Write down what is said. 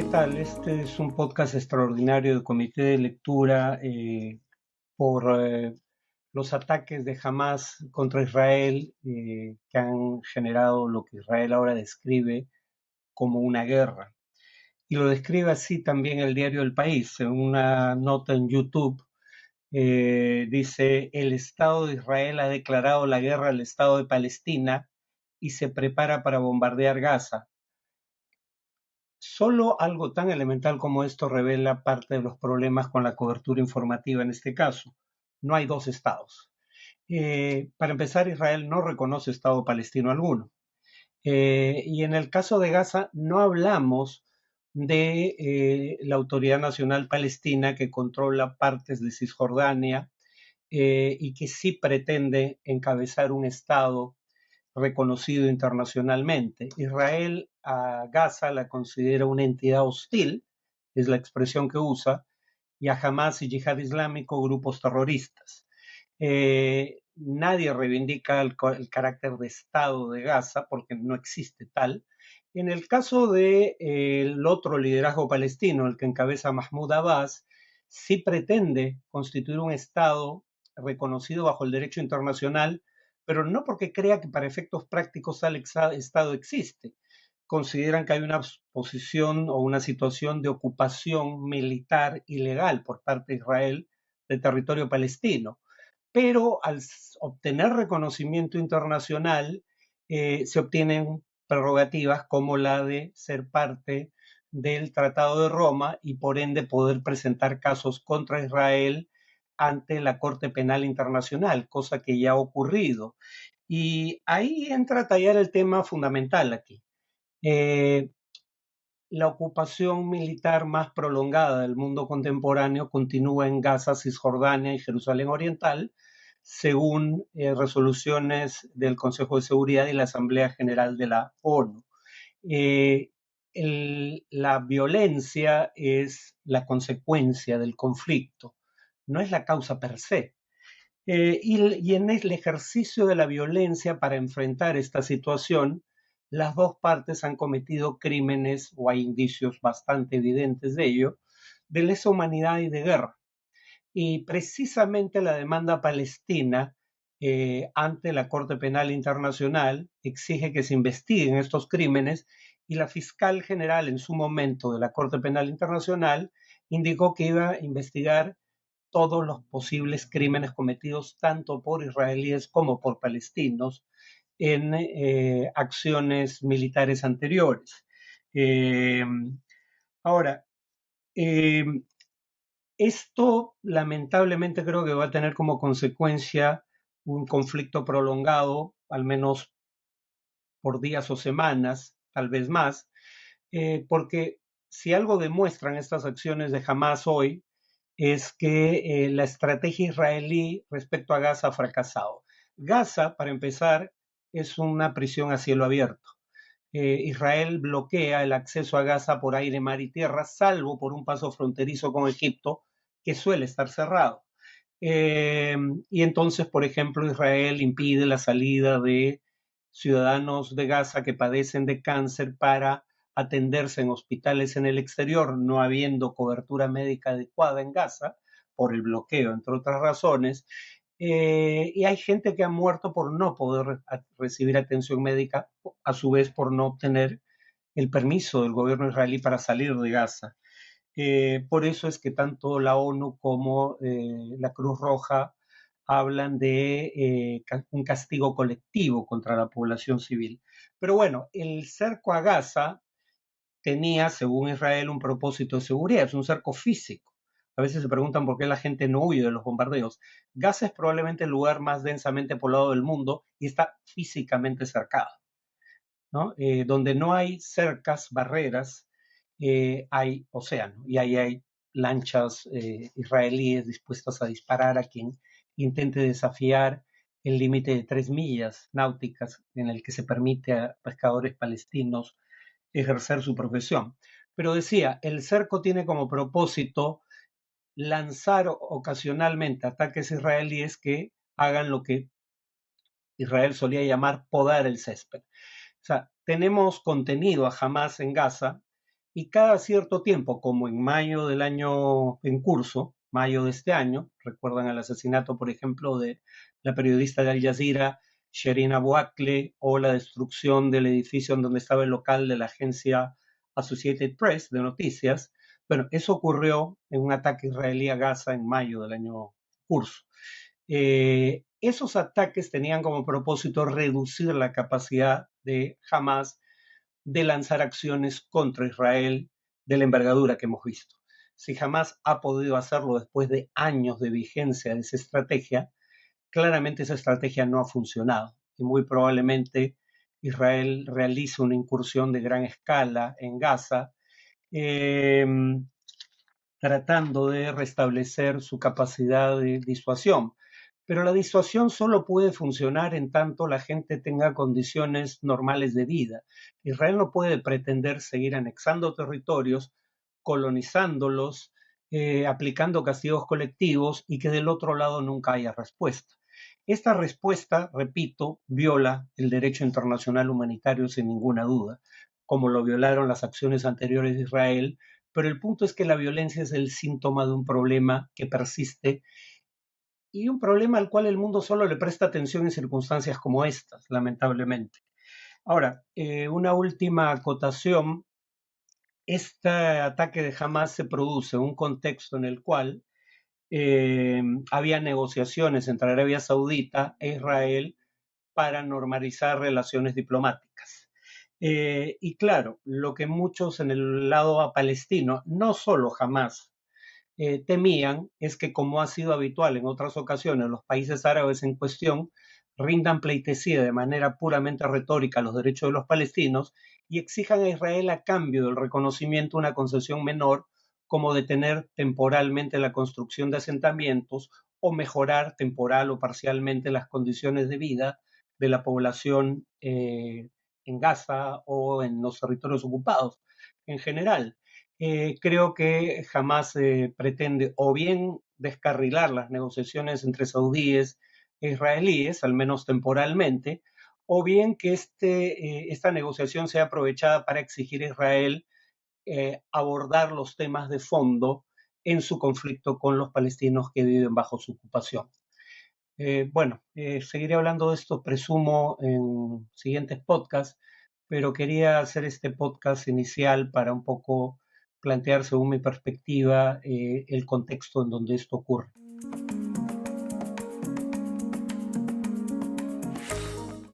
¿qué tal? Este es un podcast extraordinario del Comité de Lectura por los ataques de Hamas contra Israel que han generado lo que Israel ahora describe como una guerra. Y lo describe así también el diario El País. En una nota en YouTube dice, el Estado de Israel ha declarado la guerra al Estado de Palestina y se prepara para bombardear Gaza. Solo algo tan elemental como esto revela parte de los problemas con la cobertura informativa en este caso. No hay dos estados. Para empezar, Israel no reconoce Estado palestino alguno. Y en el caso de Gaza no hablamos de la Autoridad Nacional Palestina que controla partes de Cisjordania y que sí pretende encabezar un Estado reconocido internacionalmente. Israel a Gaza la considera una entidad hostil, es la expresión que usa, y a Hamas y Yihad Islámico grupos terroristas. Nadie reivindica el carácter de Estado de Gaza porque no existe tal. En el caso del otro liderazgo palestino, el que encabeza Mahmoud Abbas, sí pretende constituir un Estado reconocido bajo el derecho internacional, pero no porque crea que para efectos prácticos tal Estado existe. Consideran que hay una posición o una situación de ocupación militar ilegal por parte de Israel del territorio palestino. Pero al obtener reconocimiento internacional, se obtienen prerrogativas como la de ser parte del Tratado de Roma y por ende poder presentar casos contra Israel ante la Corte Penal Internacional, cosa que ya ha ocurrido. Y ahí entra a tallar el tema fundamental aquí. Eh, la ocupación militar más prolongada del mundo contemporáneo continúa en Gaza, Cisjordania y Jerusalén Oriental, según resoluciones del Consejo de Seguridad y la Asamblea General de la ONU. Eh, la violencia es la consecuencia del conflicto, no es la causa per se. Y en el ejercicio de la violencia para enfrentar esta situación, las dos partes han cometido crímenes, o hay indicios bastante evidentes de ello, de lesa humanidad y de guerra. Y precisamente la demanda palestina ante la Corte Penal Internacional exige que se investiguen estos crímenes y la fiscal general en su momento de la Corte Penal Internacional indicó que iba a investigar todos los posibles crímenes cometidos tanto por israelíes como por palestinos en acciones militares anteriores. Eh, ahora, eh, esto lamentablemente creo que va a tener como consecuencia un conflicto prolongado, al menos por días o semanas, tal vez más, porque si algo demuestran estas acciones de Hamas hoy es que la estrategia israelí respecto a Gaza ha fracasado. Gaza, para empezar, es una prisión a cielo abierto. Israel bloquea el acceso a Gaza por aire, mar y tierra, salvo por un paso fronterizo con Egipto, que suele estar cerrado. Y entonces, por ejemplo, Israel impide la salida de ciudadanos de Gaza que padecen de cáncer para atenderse en hospitales en el exterior, no habiendo cobertura médica adecuada en Gaza por el bloqueo, entre otras razones. Y hay gente que ha muerto por no poder recibir atención médica, a su vez por no obtener el permiso del gobierno israelí para salir de Gaza. Por eso es que tanto la ONU como la Cruz Roja hablan de un castigo colectivo contra la población civil. Pero bueno, el cerco a Gaza tenía, según Israel, un propósito de seguridad, es un cerco físico. A veces se preguntan por qué la gente no huye de los bombardeos. Gaza es probablemente el lugar más densamente poblado del mundo y está físicamente cercado, ¿no? Donde no hay cercas, barreras, hay océano y ahí hay lanchas israelíes dispuestas a disparar a quien intente desafiar el límite de 3 millas náuticas en el que se permite a pescadores palestinos ejercer su profesión. Pero decía, el cerco tiene como propósito lanzar ocasionalmente ataques israelíes que hagan lo que Israel solía llamar podar el césped. O sea, tenemos contenido a Hamas en Gaza y cada cierto tiempo, como en mayo del año en curso, mayo de este año, recuerdan el asesinato, por ejemplo, de la periodista de Al Jazeera, Shirin Abu Akleh, o la destrucción del edificio en donde estaba el local de la agencia Associated Press de noticias. Bueno, eso ocurrió en un ataque israelí a Gaza en mayo del año en curso. Esos ataques tenían como propósito reducir la capacidad de Hamas de lanzar acciones contra Israel de la envergadura que hemos visto. Si Hamas ha podido hacerlo después de años de vigencia de esa estrategia, claramente esa estrategia no ha funcionado y muy probablemente Israel realice una incursión de gran escala en Gaza, eh, tratando de restablecer su capacidad de disuasión. Pero la disuasión solo puede funcionar en tanto la gente tenga condiciones normales de vida. Israel no puede pretender seguir anexando territorios, colonizándolos, aplicando castigos colectivos y que del otro lado nunca haya respuesta. Esta respuesta, repito, viola el derecho internacional humanitario sin ninguna duda, como lo violaron las acciones anteriores de Israel, pero el punto es que la violencia es el síntoma de un problema que persiste y un problema al cual el mundo solo le presta atención en circunstancias como estas, lamentablemente. Ahora, una última acotación. Este ataque de Hamas se produce en un contexto en el cual había negociaciones entre Arabia Saudita e Israel para normalizar relaciones diplomáticas. Y claro, lo que muchos en el lado palestino, no solo Hamas, temían es que, como ha sido habitual en otras ocasiones, los países árabes en cuestión rindan pleitesía de manera puramente retórica a los derechos de los palestinos y exijan a Israel a cambio del reconocimiento una concesión menor, como detener temporalmente la construcción de asentamientos o mejorar temporal o parcialmente las condiciones de vida de la población en Gaza o en los territorios ocupados en general. Creo que jamás pretende o bien descarrilar las negociaciones entre saudíes e israelíes, al menos temporalmente, o bien que esta negociación sea aprovechada para exigir a Israel abordar los temas de fondo en su conflicto con los palestinos que viven bajo su ocupación. Seguiré hablando de esto, presumo, en siguientes podcasts, pero quería hacer este podcast inicial para un poco plantear, según mi perspectiva, el contexto en donde esto ocurre.